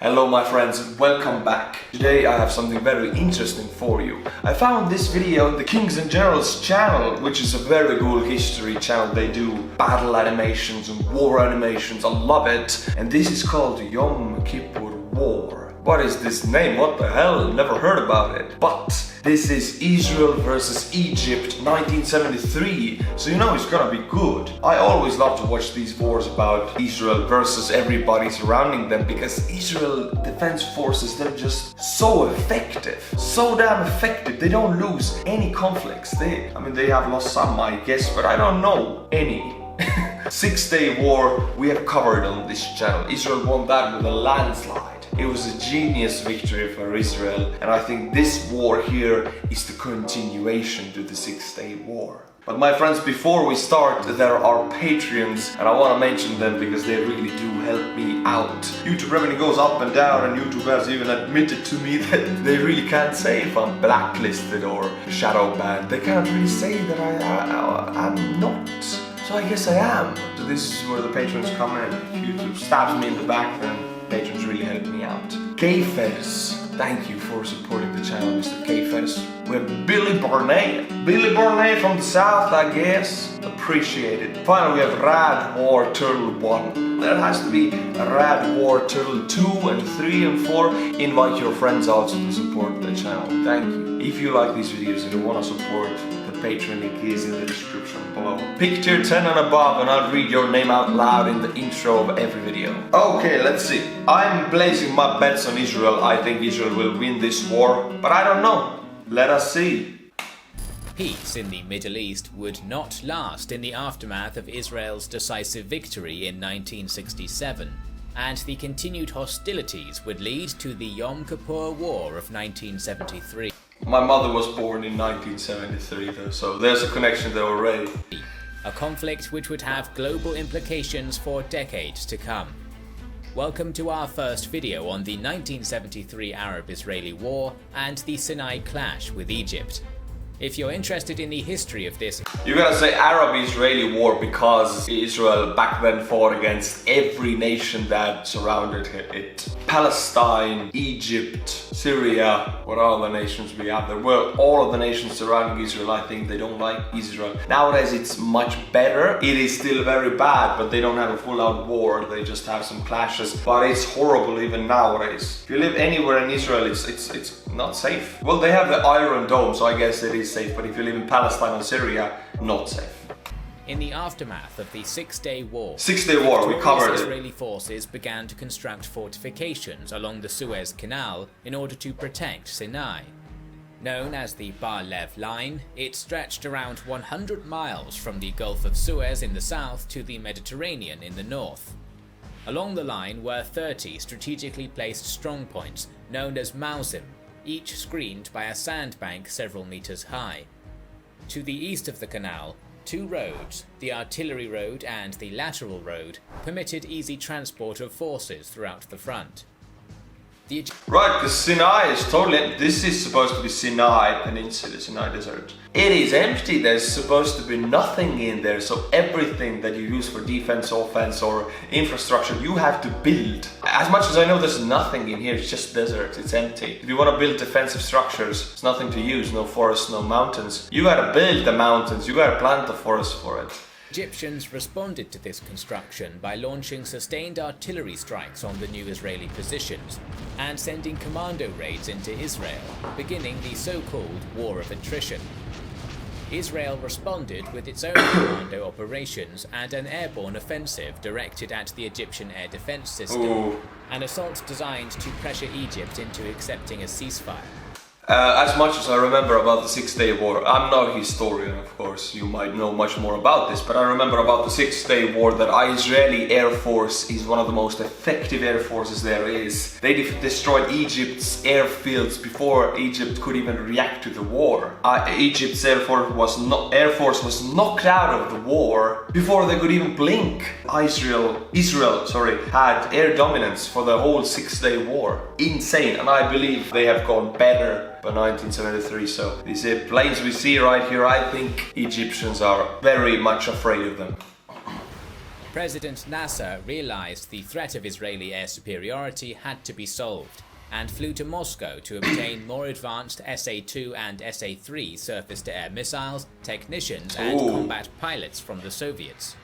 Hello my friends and welcome back. Today I have something very interesting for you. I found this video on the Kings and Generals channel, which is a very cool history channel. They do battle animations and war animations, I love it. And this is called Yom Kippur War. What is this name? What the hell? Never heard about it. But this is Israel versus Egypt 1973, so you know it's gonna be good. I always love to watch these wars about Israel versus everybody surrounding them, because Israel defense forces, they're just so effective. So damn effective, they don't lose any conflicts. They have lost some, I guess, but I don't know any. 6-day war we have covered on this channel. Israel won that with a landslide. It was a genius victory for Israel, and I think this war here is the continuation to the 6-day war. But my friends, before we start, there are Patreons, and I want to mention them because they really do help me out. YouTube revenue goes up and down, and YouTube has even admitted to me that they really can't say if I'm blacklisted or shadow banned. They can't really say that I'm not. So I guess I am. So this is where the patrons come in. If YouTube stabs me in the back, then patrons really help me out. K-Fers, thank you for supporting the channel, Mr. K-Fers. We have Billy Barney from the south, I guess. Appreciate it. Finally, we have Rad War Turtle 1. There has to be a Rad War Turtle 2 and 3 and 4. Invite your friends also to support the channel. Thank you. If you like these videos and you want to support, the Patreon link is in the description below. Pick tier 10 and above and I'll read your name out loud in the intro of every video. Okay, let's see. I'm placing my bets on Israel. I think Israel will win this war, but I don't know. Let us see. Peace in the Middle East would not last in the aftermath of Israel's decisive victory in 1967, and the continued hostilities would lead to the Yom Kippur War of 1973. My mother was born in 1973 though, so there's a connection there already. A conflict which would have global implications for decades to come. Welcome to our first video on the 1973 Arab-Israeli War and the Sinai clash with Egypt. If you're interested in the history of this... You gotta say Arab-Israeli war because Israel back then fought against every nation that surrounded it. Palestine, Egypt, Syria, what other nations we have there? Well, all of the nations surrounding Israel, I think they don't like Israel. Nowadays it's much better. It is still very bad, but they don't have a full-out war. They just have some clashes. But it's horrible even nowadays. If you live anywhere in Israel, it's not safe. Well, they have the Iron Dome, so I guess it is safe, but if you live in Palestine or Syria, not safe. In the aftermath of the 6-day war, we covered it. Israeli forces began to construct fortifications along the Suez Canal in order to protect Sinai. Known as the Bar-Lev Line, it stretched around 100 miles from the Gulf of Suez in the south to the Mediterranean in the north. Along the line were 30 strategically placed strongpoints known as Mausim, each screened by a sandbank several meters high. To the east of the canal, two roads, the artillery road and the lateral road, permitted easy transport of forces throughout the front. Right, the Sinai is totally... This is supposed to be Sinai Peninsula, Sinai Desert. It is empty, there's supposed to be nothing in there, so everything that you use for defense, offense or infrastructure, you have to build. As much as I know there's nothing in here, it's just desert, it's empty. If you want to build defensive structures, there's nothing to use, no forests, no mountains. You gotta build the mountains, you gotta plant the forest for it. Egyptians responded to this construction by launching sustained artillery strikes on the new Israeli positions and sending commando raids into Israel, beginning the so-called War of Attrition. Israel responded with its own commando operations and an airborne offensive directed at the Egyptian air defense system, an assault designed to pressure Egypt into accepting a ceasefire. As much as I remember about the 6-day war, I'm not a historian, of course, you might know much more about this, but I remember about the 6-day war that Israeli Air Force is one of the most effective air forces there is. They destroyed Egypt's airfields before Egypt could even react to the war. Egypt's Air Force was knocked out of the war before they could even blink. Israel had air dominance for the whole 6-day war. Insane, and I believe they have gone better by 1973, so these planes we see right here, I think Egyptians are very much afraid of them. President Nasser realized the threat of Israeli air superiority had to be solved, and flew to Moscow to obtain more advanced SA-2 and SA-3 surface-to-air missiles, technicians and combat pilots from the Soviets.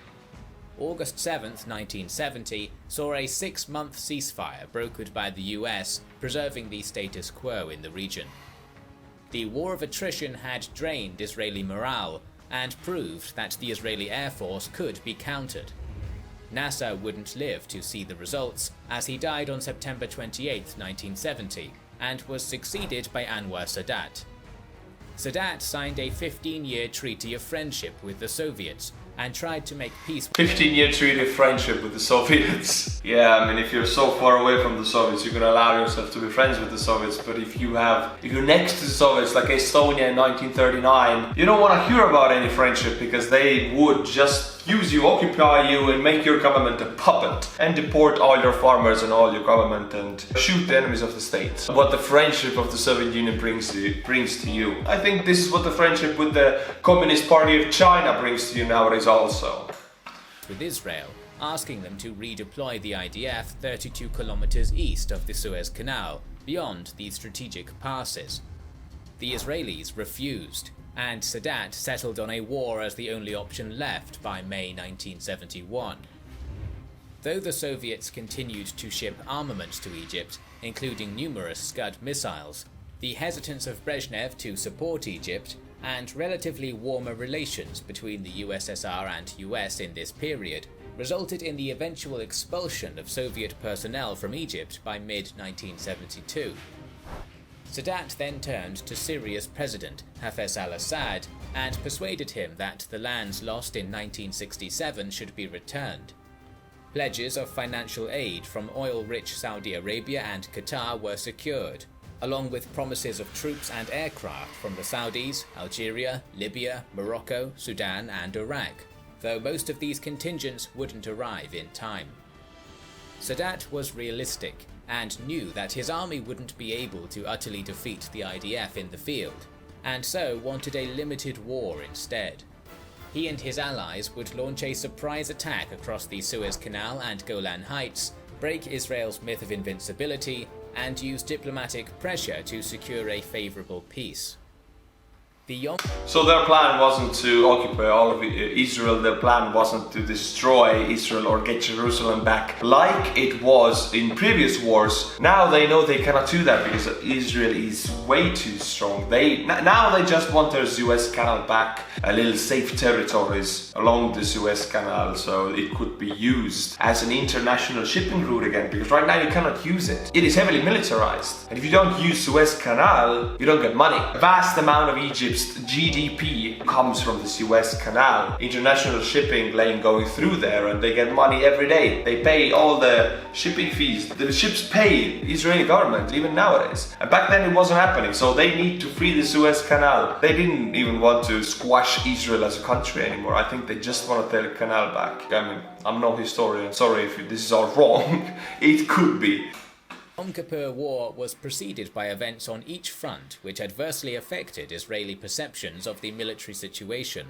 August 7, 1970 saw a 6-month ceasefire brokered by the US, preserving the status quo in the region. The war of attrition had drained Israeli morale and proved that the Israeli Air Force could be countered. Nasser wouldn't live to see the results, as he died on September 28, 1970, and was succeeded by Anwar Sadat. Sadat signed a 15-year treaty of friendship with the Soviets and tried to make peace. 15-year treaty of friendship with the Soviets. Yeah, I mean, if you're so far away from the Soviets, you can allow yourself to be friends with the Soviets, but if you're next to the Soviets, like Estonia in 1939, you don't want to hear about any friendship, because they would just use you, occupy you, and make your government a puppet, and deport all your farmers and all your government, and shoot the enemies of the state. What the friendship of the Soviet Union brings to you. I think this is what the friendship with the Communist Party of China brings to you nowadays also. With Israel, asking them to redeploy the IDF 32 kilometers east of the Suez Canal, beyond the strategic passes. The Israelis refused, and Sadat settled on a war as the only option left by May 1971. Though the Soviets continued to ship armaments to Egypt, including numerous Scud missiles, the hesitance of Brezhnev to support Egypt, and relatively warmer relations between the USSR and US in this period, resulted in the eventual expulsion of Soviet personnel from Egypt by mid-1972. Sadat then turned to Syria's president, Hafez al-Assad, and persuaded him that the lands lost in 1967 should be returned. Pledges of financial aid from oil-rich Saudi Arabia and Qatar were secured, along with promises of troops and aircraft from the Saudis, Algeria, Libya, Morocco, Sudan and Iraq, though most of these contingents wouldn't arrive in time. Sadat was realistic, and knew that his army wouldn't be able to utterly defeat the IDF in the field, and so wanted a limited war instead. He and his allies would launch a surprise attack across the Suez Canal and Golan Heights, break Israel's myth of invincibility, and use diplomatic pressure to secure a favorable peace. So their plan wasn't to occupy all of Israel, their plan wasn't to destroy Israel or get Jerusalem back like it was in previous wars. Now they know they cannot do that because Israel is way too strong. Now they just want their Suez Canal back, a little safe territories along the Suez Canal, so it could be used as an international shipping route again, because right now you cannot use it. It is heavily militarized, and if you don't use Suez Canal, you don't get money. A vast amount of Egypt's GDP comes from the Suez Canal. International shipping lane going through there, and they get money every day. They pay all the shipping fees. The ships pay the Israeli government even nowadays. And back then it wasn't happening, so they need to free the Suez Canal. They didn't even want to squash Israel as a country anymore. I think they just want their canal back. I mean, I'm no historian. Sorry if this is all wrong. It could be. The Yom Kippur War was preceded by events on each front which adversely affected Israeli perceptions of the military situation.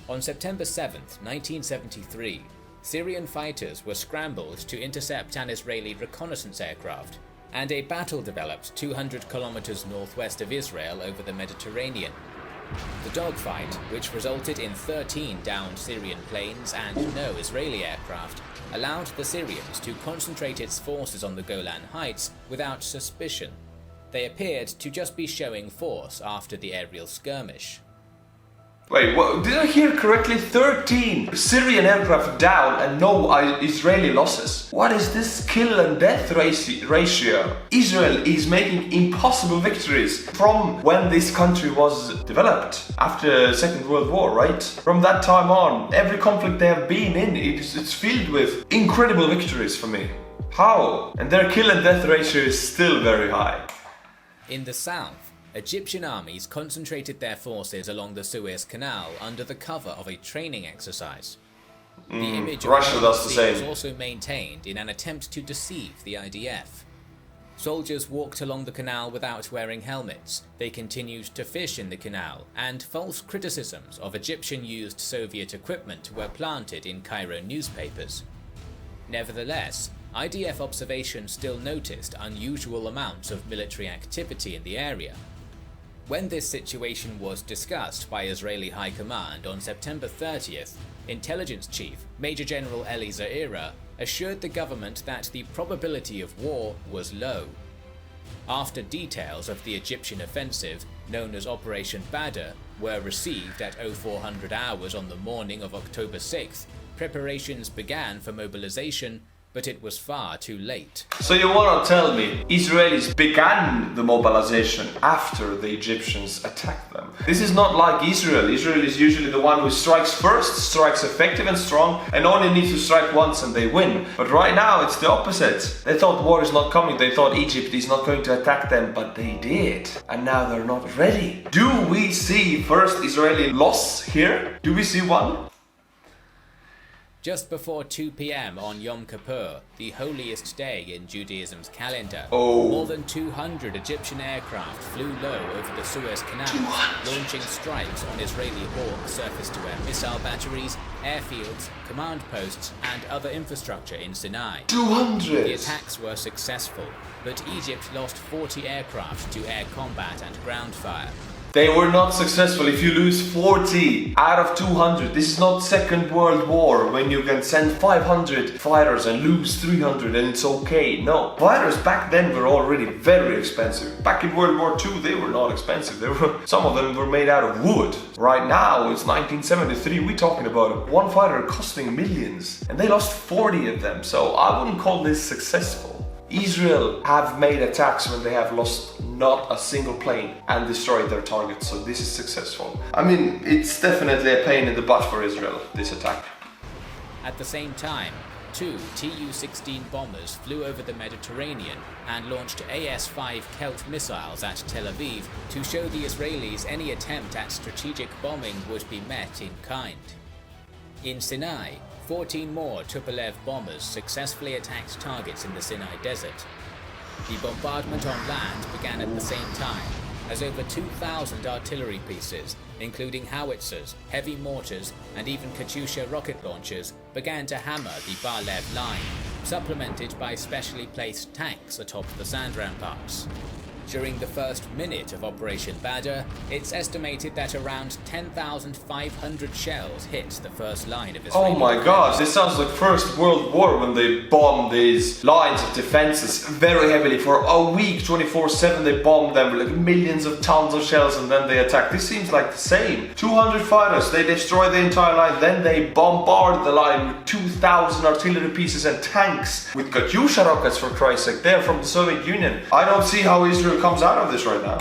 On September 7, 1973, Syrian fighters were scrambled to intercept an Israeli reconnaissance aircraft, and a battle developed 200 kilometers northwest of Israel over the Mediterranean. The dogfight, which resulted in 13 downed Syrian planes and no Israeli aircraft, allowed the Syrians to concentrate its forces on the Golan Heights without suspicion. They appeared to just be showing force after the aerial skirmish. Wait, what, did I hear correctly? 13 Syrian aircraft down and no Israeli losses. What is this kill and death ratio? Israel is making impossible victories from when this country was developed after the Second World War, right? From that time on, every conflict they have been in, it's filled with incredible victories for me. How? And their kill and death ratio is still very high. In the south, Egyptian armies concentrated their forces along the Suez Canal under the cover of a training exercise. The image of Russia does the was same. also maintained in an attempt to deceive the IDF. Soldiers walked along the canal without wearing helmets, they continued to fish in the canal, and false criticisms of Egyptian-used Soviet equipment were planted in Cairo newspapers. Nevertheless, IDF observations still noticed unusual amounts of military activity in the area. When this situation was discussed by Israeli High Command on September 30th, Intelligence Chief Major General Eli Zaira assured the government that the probability of war was low. After details of the Egyptian offensive, known as Operation Badr, were received at 0400 hours on the morning of October 6th, preparations began for mobilization, but it was far too late. So you want to tell me Israelis began the mobilization after the Egyptians attacked them? This is not like Israel. Israel is usually the one who strikes first, strikes effective and strong, and only needs to strike once and they win. But right now it's the opposite. They thought war is not coming. They thought Egypt is not going to attack them, but they did. And now they're not ready. Do we see first Israeli loss here? Do we see one? Just before 2 p.m. on Yom Kippur, the holiest day in Judaism's calendar, Oh. more than 200 Egyptian aircraft flew low over the Suez Canal, 200. launching strikes on Israeli Hawk surface-to-air missile batteries, airfields, command posts, and other infrastructure in Sinai. 200! The attacks were successful, but Egypt lost 40 aircraft to air combat and ground fire. They were not successful. If you lose 40 out of 200, this is not Second World War when you can send 500 fighters and lose 300 and it's okay. No, fighters back then were already very expensive. Back in World War II, they were not expensive. Some of them were made out of wood. Right now, it's 1973. We're talking about one fighter costing millions, and they lost 40 of them. So I wouldn't call this successful. Israel have made attacks when they have lost not a single plane and destroyed their targets, so this is successful. I mean, it's definitely a pain in the butt for Israel, this attack. At the same time, 2 Tu-16 bombers flew over the Mediterranean and launched AS-5 Kelt missiles at Tel Aviv to show the Israelis any attempt at strategic bombing would be met in kind. In Sinai, 14 more Tupolev bombers successfully attacked targets in the Sinai Desert. The bombardment on land began at the same time, as over 2,000 artillery pieces, including howitzers, heavy mortars, and even Katyusha rocket launchers, began to hammer the Bar-Lev line, supplemented by specially placed tanks atop the sand ramparts. During the first minute of Operation Badr, it's estimated that around 10,500 shells hit the first line of Israeli Oh my god, this sounds like First World War when they bombed these lines of defenses very heavily for a week, 24/7 they bombed them with like millions of tons of shells and then they attack. This seems like the same. 200 fighters, they destroy the entire line, then they bombard the line with 2,000 artillery pieces and tanks with Katyusha rockets, for Christ's sake. They're from the Soviet Union. I don't see how Israel comes out of this right now.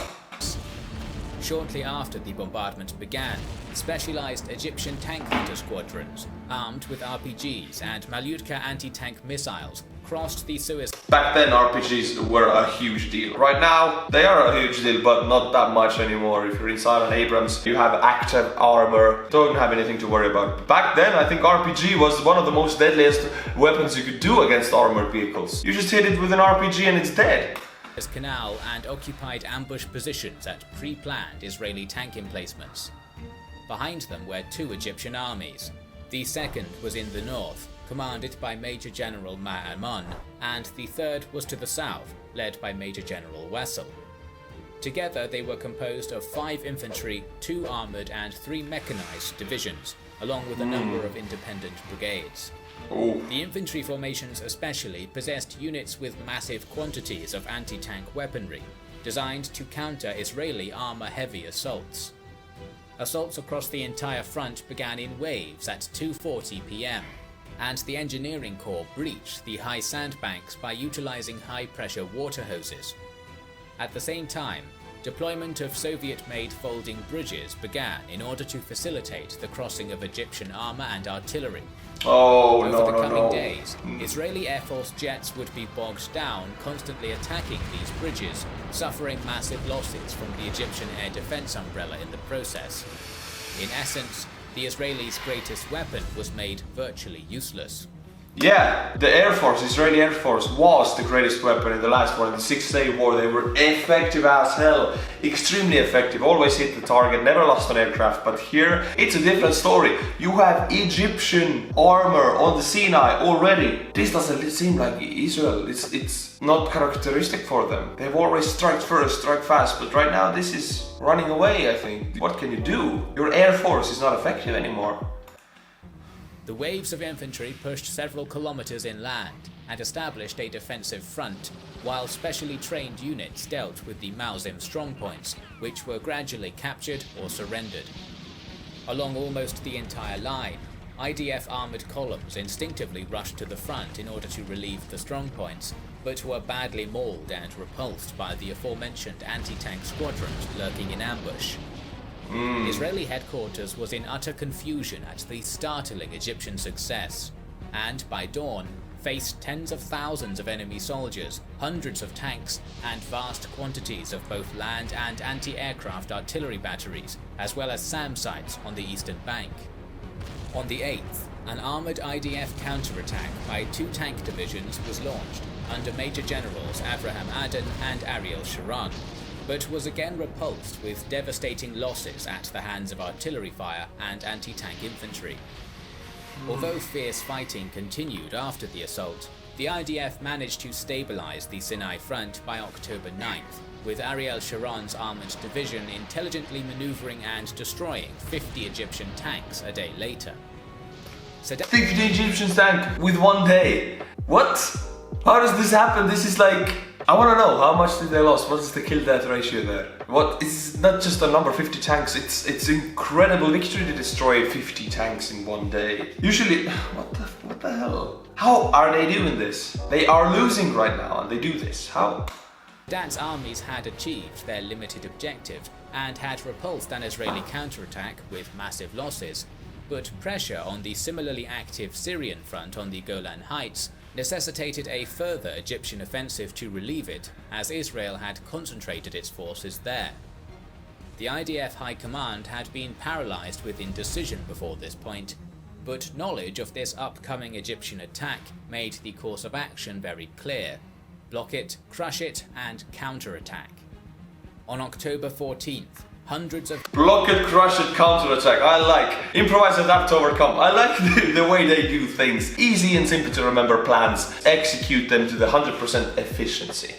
Shortly after the bombardment began, specialized Egyptian tank hunter squadrons, armed with RPGs and Malyutka anti-tank missiles, crossed the Suez. Back then RPGs were a huge deal. Right now they are a huge deal, but not that much anymore. If you're inside an Abrams, you have active armor, don't have anything to worry about. Back then I think RPG was one of the most deadliest weapons you could do against armored vehicles. You just hit it with an RPG and it's dead. Canal and occupied ambush positions at pre-planned Israeli tank emplacements. Behind them were 2 Egyptian armies. The second was in the north, commanded by Major General Ma'amun, and the third was to the south, led by Major General Wassel. Together they were composed of 5 infantry, 2 armoured and 3 mechanized divisions, along with a number of independent brigades. Oh. The infantry formations especially possessed units with massive quantities of anti-tank weaponry, designed to counter Israeli armor-heavy assaults. Assaults across the entire front began in waves at 2:40 p.m, and the engineering corps breached the high sandbanks by utilizing high-pressure water hoses. At the same time, deployment of Soviet-made folding bridges began in order to facilitate the crossing of Egyptian armor and artillery. Oh, Over the coming days, Israeli Air Force jets would be bogged down, constantly attacking these bridges, suffering massive losses from the Egyptian air defense umbrella in the process. In essence, the Israelis' greatest weapon was made virtually useless. Yeah, the Air Force, Israeli Air Force, was the greatest weapon in the last war. In the 6-Day War, they were effective as hell. Extremely effective, always hit the target, never lost an aircraft. But here, it's a different story. You have Egyptian armor on the Sinai already. This doesn't seem like Israel. It's not characteristic for them. They've always strike first, strike fast. But right now, this is running away, I think. What can you do? Your Air Force is not effective anymore. The waves of infantry pushed several kilometers inland and established a defensive front, while specially trained units dealt with the Muslim strongpoints, which were gradually captured or surrendered. Along almost the entire line, IDF armoured columns instinctively rushed to the front in order to relieve the strongpoints, but were badly mauled and repulsed by the aforementioned anti-tank squadrons lurking in ambush. Israeli headquarters was in utter confusion at the startling Egyptian success, and by dawn faced tens of thousands of enemy soldiers, hundreds of tanks, and vast quantities of both land and anti-aircraft artillery batteries, as well as SAM sites on the eastern bank. On the 8th, an armoured IDF counterattack by 2 tank divisions was launched under Major Generals Avraham Aden and Ariel Sharon, but was again repulsed with devastating losses at the hands of artillery fire and anti-tank infantry. Although fierce fighting continued after the assault, the IDF managed to stabilize the Sinai front by October 9th, with Ariel Sharon's armored division intelligently maneuvering and destroying 50 Egyptian tanks a day later. 50 Egyptian tanks with 1 day. What? How does this happen? This is like... I want to know, how much did they lose? What is the kill-death ratio there? What is not just a number, 50 tanks, it's incredible victory to destroy 50 tanks in 1 day. Usually, what the hell? How are they doing this? They are losing right now and they do this. How? Sadat's armies had achieved their limited objective and had repulsed an Israeli counterattack with massive losses, but pressure on the similarly active Syrian front on the Golan Heights necessitated a further Egyptian offensive to relieve it, as Israel had concentrated its forces there. The IDF High Command had been paralyzed with indecision before this point, but knowledge of this upcoming Egyptian attack made the course of action very clear: block it, crush it, and counterattack. On October 14th, hundreds of block it, crush it, counterattack. I like improvise, adapt, overcome. I like the way they do things. Easy and simple to remember plans. Execute them to the 100% efficiency.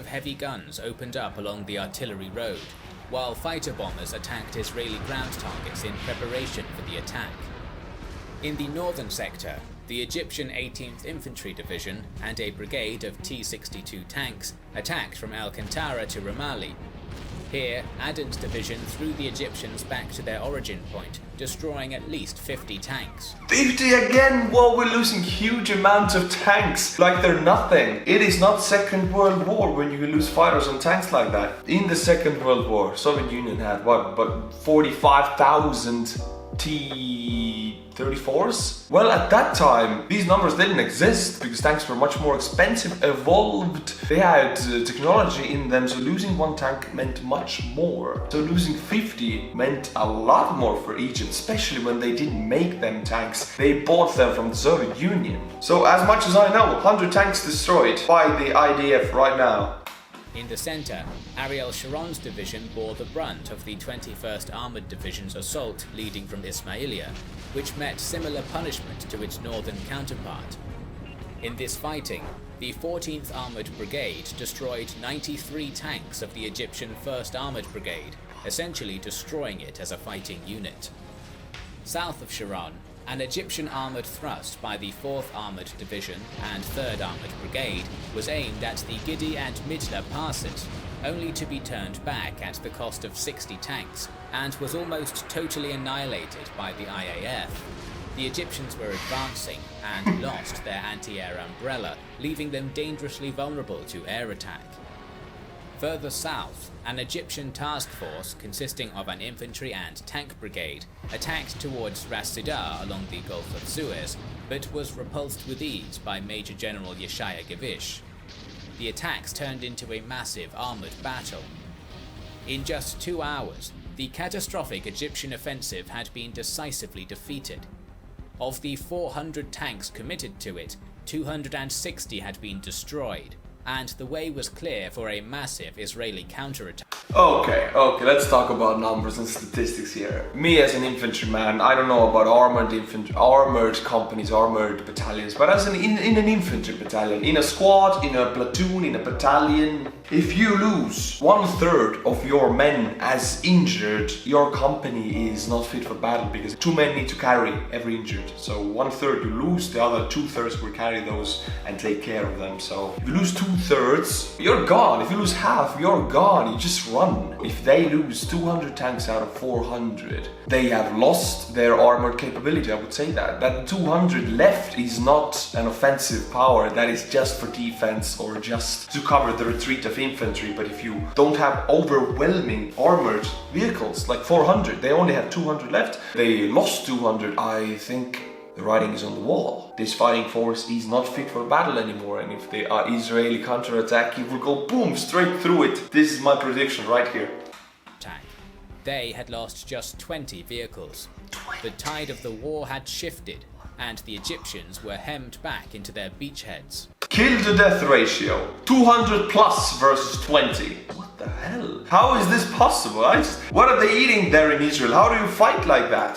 Heavy guns opened up along the artillery road, while fighter bombers attacked Israeli ground targets in preparation for the attack. In the northern sector, the Egyptian 18th Infantry Division and a brigade of T-62 tanks attacked from Al-Kantara to Ramali. Here, Aden's division threw the Egyptians back to their origin point, destroying at least 50 tanks. 50 again? Whoa, we're losing huge amounts of tanks, like they're nothing. It is not Second World War when you lose fighters and tanks like that. In the Second World War, Soviet Union had what, but 45,000 T-34s? Well, at that time, these numbers didn't exist because tanks were much more expensive, evolved. They had technology in them, so losing 1 tank meant much more. So losing 50 meant a lot more for Egypt, especially when they didn't make them tanks. They bought them from the Soviet Union. So as much as I know, 100 tanks destroyed by the IDF right now. In the center, Ariel Sharon's division bore the brunt of the 21st Armored Division's assault leading from Ismailia, which met similar punishment to its northern counterpart. In this fighting, the 14th Armored Brigade destroyed 93 tanks of the Egyptian 1st Armored Brigade, essentially destroying it as a fighting unit. South of Sharon, an Egyptian armoured thrust by the 4th Armoured Division and 3rd Armoured Brigade was aimed at the Gidi and Midla passes, only to be turned back at the cost of 60 tanks, and was almost totally annihilated by the IAF. The Egyptians were advancing and lost their anti-air umbrella, leaving them dangerously vulnerable to air attack. Further south, an Egyptian task force consisting of an infantry and tank brigade attacked towards Ras Sidar along the Gulf of Suez, but was repulsed with ease by Major General Yeshaya Gavish. The attacks turned into a massive armoured battle. In just 2 hours, the catastrophic Egyptian offensive had been decisively defeated. Of the 400 tanks committed to it, 260 had been destroyed, and the way was clear for a massive Israeli counterattack. Okay, let's talk about numbers and statistics here. Me as an infantryman, I don't know about armored companies, armored battalions, but as in an infantry battalion, in a squad, in a platoon, in a battalion, if you lose 1/3 of your men as injured, your company is not fit for battle because 2 men need to carry every injured. So 1/3 you lose, the other 2/3 will carry those and take care of them. So if you lose 2/3, you're gone. If you lose half, you're gone. You just run. If they lose 200 tanks out of 400, they have lost their armored capability, I would say that. That 200 left is not an offensive power, that is just for defense or just to cover the retreat of infantry. But if you don't have overwhelming armored vehicles, like 400, they only have 200 left, they lost 200, I think the writing is on the wall. This fighting force is not fit for battle anymore, and if they are Israeli counterattack, it will go boom, straight through it. This is my prediction right here. They had lost just 20 vehicles. 20. The tide of the war had shifted, and the Egyptians were hemmed back into their beachheads. Kill to death ratio, 200 plus versus 20. What the hell? How is this possible? What are they eating there in Israel? How do you fight like that?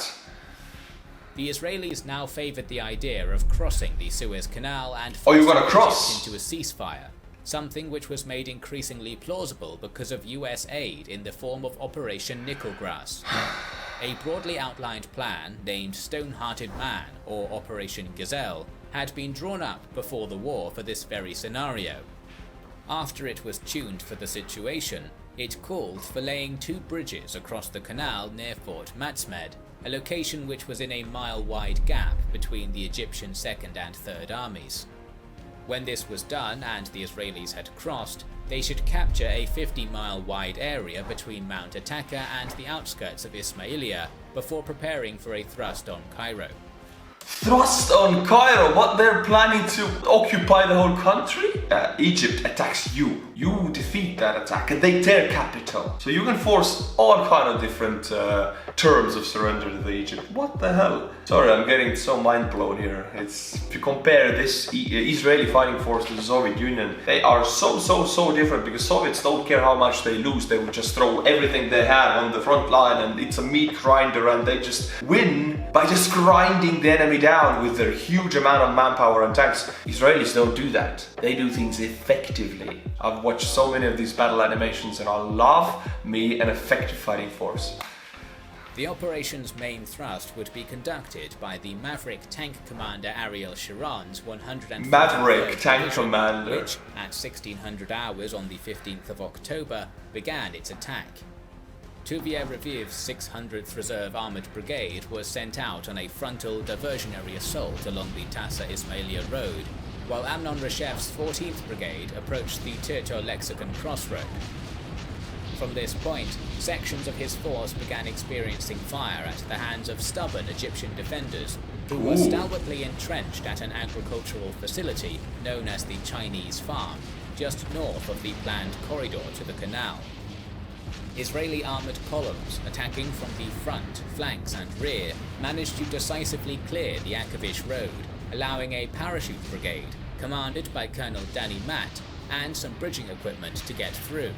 The Israelis now favoured the idea of crossing the Suez Canal and you're gonna forcing cross Egypt into a ceasefire, something which was made increasingly plausible because of US aid in the form of Operation Nickelgrass. A broadly outlined plan named Stone-Hearted Man, or Operation Gazelle, had been drawn up before the war for this very scenario. After it was tuned for the situation, it called for laying 2 bridges across the canal near Fort Matsmed, a location which was in a mile-wide gap between the Egyptian 2nd and 3rd armies. When this was done and the Israelis had crossed, they should capture a 50-mile wide area between Mount Attaka and the outskirts of Ismailia before preparing for a thrust on Cairo. Thrust on Cairo? What, they're planning to occupy the whole country? Egypt attacks you. You defeat that attack and they tear capital. So you can force all kind of different terms of surrender to Egypt. What the hell? Sorry, I'm getting so mind blown here. If you compare this Israeli fighting force to the Soviet Union, they are so different, because Soviets don't care how much they lose. They would just throw everything they have on the front line and it's a meat grinder, and they just win by just grinding the enemy down with their huge amount of manpower and tanks. Israelis don't do that. They do things effectively. I've watched so many of these battle animations and I love me an effective fighting force. The operation's main thrust would be conducted by the Maverick Tank Commander Ariel Sharon's 153rd Maverick Tank Division, Commander, which, at 1600 hours on the 15th of October, began its attack. Tuvia Reviv's 600th Reserve Armoured Brigade was sent out on a frontal diversionary assault along the Tassa Ismailia Road, while Amnon Reshev's 14th Brigade approached the Tirto-Lexicon crossroad. From this point, sections of his force began experiencing fire at the hands of stubborn Egyptian defenders who were stalwartly entrenched at an agricultural facility known as the Chinese Farm, just north of the planned corridor to the canal. Israeli armoured columns attacking from the front, flanks and rear managed to decisively clear the Akavish Road, allowing a parachute brigade, commanded by Colonel Danny Matt, and some bridging equipment to get through.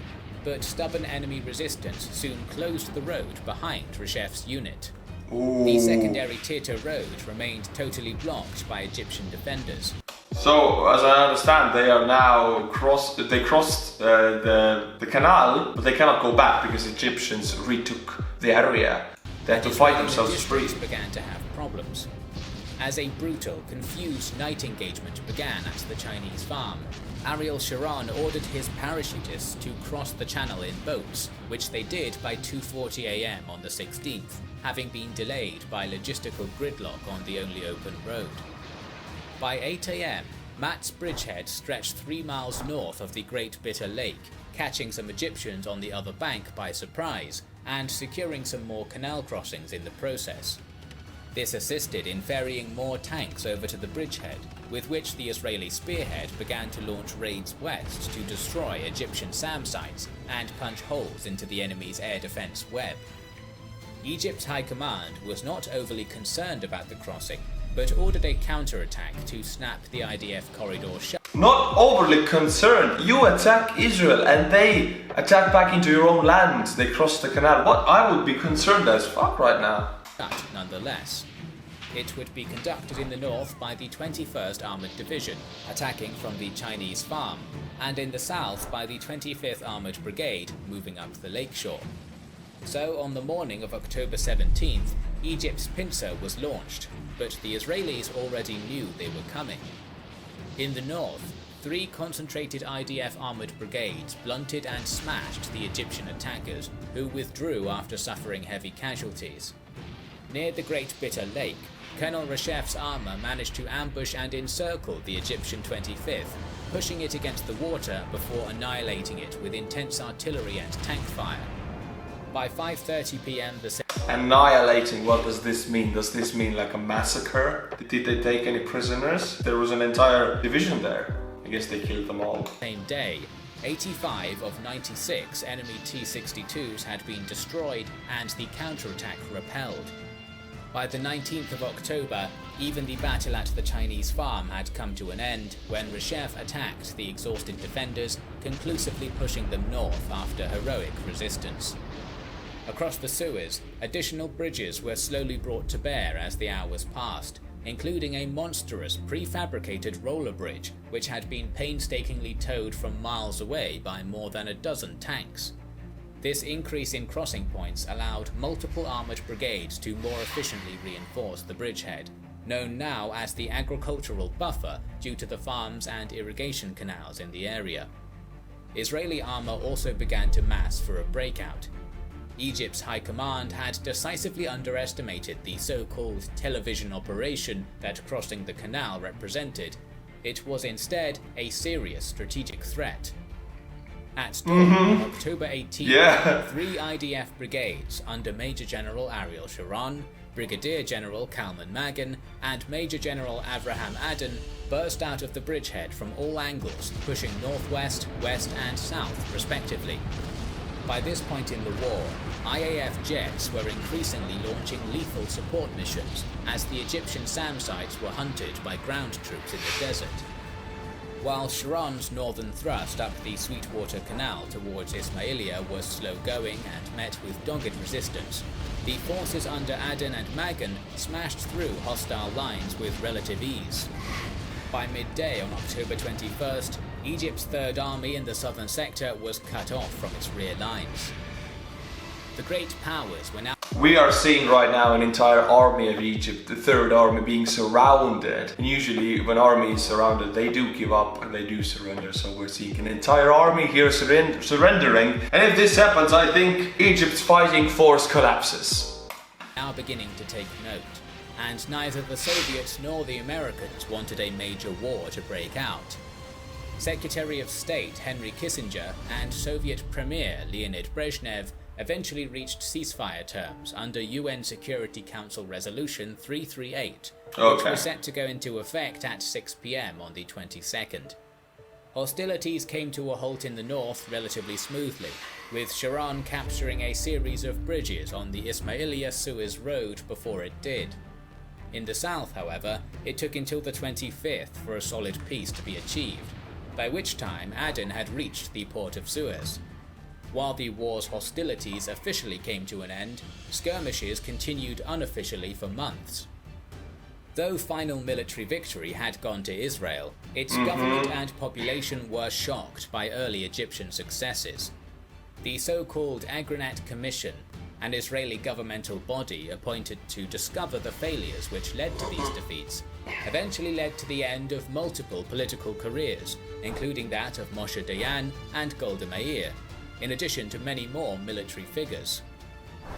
But stubborn enemy resistance soon closed the road behind Reshev's unit. The secondary Tirto Road remained totally blocked by Egyptian defenders. So, as I understand, they are now crossed the canal, but they cannot go back because Egyptians retook the area. They had to fight themselves free. Began to have problems. As a brutal, confused night engagement began at the Chinese farm, Ariel Sharon ordered his parachutists to cross the channel in boats, which they did by 2:40 AM on the 16th, having been delayed by logistical gridlock on the only open road. By 8 AM, Matt's bridgehead stretched 3 miles north of the Great Bitter Lake, catching some Egyptians on the other bank by surprise, and securing some more canal crossings in the process. This assisted in ferrying more tanks over to the bridgehead, with which the Israeli spearhead began to launch raids west to destroy Egyptian SAM sites and punch holes into the enemy's air defense web. Egypt's high command was not overly concerned about the crossing, but ordered a counterattack to snap the IDF corridor shut. Not overly concerned. You attack Israel and they attack back into your own land. They cross the canal. What? I would be concerned as fuck right now. Nonetheless, it would be conducted in the north by the 21st Armoured Division, attacking from the Chinese farm, and in the south by the 25th Armoured Brigade, moving up the lakeshore. So on the morning of October 17th, Egypt's pincer was launched, but the Israelis already knew they were coming. In the north, 3 concentrated IDF armoured brigades blunted and smashed the Egyptian attackers, who withdrew after suffering heavy casualties. Near the Great Bitter Lake, Colonel Reshef's armour managed to ambush and encircle the Egyptian 25th, pushing it against the water before annihilating it with intense artillery and tank fire. By 5:30 p.m. Annihilating, what does this mean? Does this mean like a massacre? Did they take any prisoners? There was an entire division there. I guess they killed them all. Same day, 85 of 96 enemy T-62s had been destroyed and the counterattack repelled. By the 19th of October, even the battle at the Chinese farm had come to an end when Reshef attacked the exhausted defenders, conclusively pushing them north after heroic resistance. Across the Suez, additional bridges were slowly brought to bear as the hours passed, including a monstrous prefabricated roller bridge which had been painstakingly towed from miles away by more than a dozen tanks. This increase in crossing points allowed multiple armoured brigades to more efficiently reinforce the bridgehead, known now as the agricultural buffer due to the farms and irrigation canals in the area. Israeli armour also began to mass for a breakout. Egypt's high command had decisively underestimated the so-called television operation that crossing the canal represented. It was instead a serious strategic threat. At dawn on October 18th, 3 IDF brigades under Major General Ariel Sharon, Brigadier General Kalman Magan, and Major General Avraham Aden burst out of the bridgehead from all angles, pushing northwest, west, and south respectively. By this point in the war, IAF jets were increasingly launching lethal support missions as the Egyptian SAM sites were hunted by ground troops in the desert. While Sharon's northern thrust up the Sweetwater Canal towards Ismailia was slow going and met with dogged resistance, the forces under Aden and Magan smashed through hostile lines with relative ease. By midday on October 21st, Egypt's Third Army in the southern sector was cut off from its rear lines. The great powers were now... We are seeing right now an entire army of Egypt, the Third Army, being surrounded. And usually when army is surrounded, they do give up and they do surrender. So we're seeing an entire army here surrendering. And if this happens, I think Egypt's fighting force collapses. Now beginning to take note. And neither the Soviets nor the Americans wanted a major war to break out. Secretary of State Henry Kissinger and Soviet Premier Leonid Brezhnev eventually reached ceasefire terms under UN Security Council Resolution 338, which was set to go into effect at 6 p.m. on the 22nd. Hostilities came to a halt in the north relatively smoothly, with Sharon capturing a series of bridges on the Ismailia-Suez road before it did. In the south, however, it took until the 25th for a solid peace to be achieved, by which time Aden had reached the port of Suez. While the war's hostilities officially came to an end, skirmishes continued unofficially for months. Though final military victory had gone to Israel, its government and population were shocked by early Egyptian successes. The so-called Agranat Commission, an Israeli governmental body appointed to discover the failures which led to these defeats, eventually led to the end of multiple political careers, including that of Moshe Dayan and Golda Meir, in addition to many more military figures.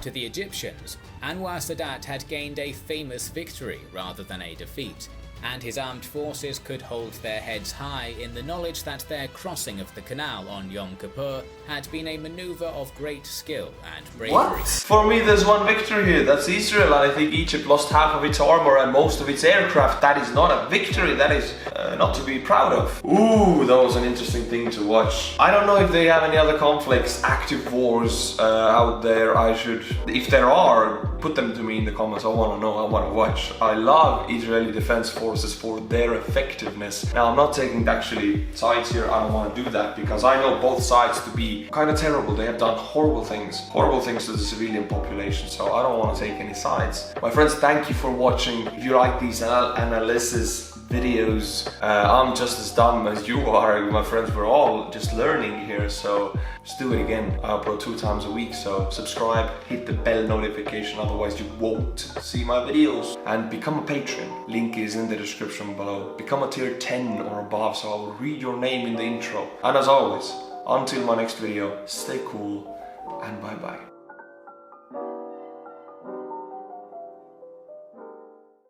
To the Egyptians, Anwar Sadat had gained a famous victory rather than a defeat, and his armed forces could hold their heads high in the knowledge that their crossing of the canal on Yom Kippur had been a maneuver of great skill and bravery. What? For me, there's one victory here. That's Israel, and I think Egypt lost half of its armor and most of its aircraft. That is not a victory. That is not to be proud of. Ooh, that was an interesting thing to watch. I don't know if they have any other conflicts, active wars out there. If there are, put them to me in the comments. I want to know, I want to watch. I love Israeli Defense Forces for their effectiveness. Now, I'm not taking actually sides here. I don't want to do that because I know both sides to be kind of terrible. They have done horrible things to the civilian population. So I don't want to take any sides. My friends, thank you for watching. If you like these analysis videos, I'm just as dumb as you are, my friends. We're all just learning here, so just do it again. I upload 2 times a week, so subscribe, hit the bell notification, otherwise you won't see my videos. And become a patron, link is in the description below. Become a tier 10 or above, so I will read your name in the intro. And as always, until my next video, stay cool and bye bye.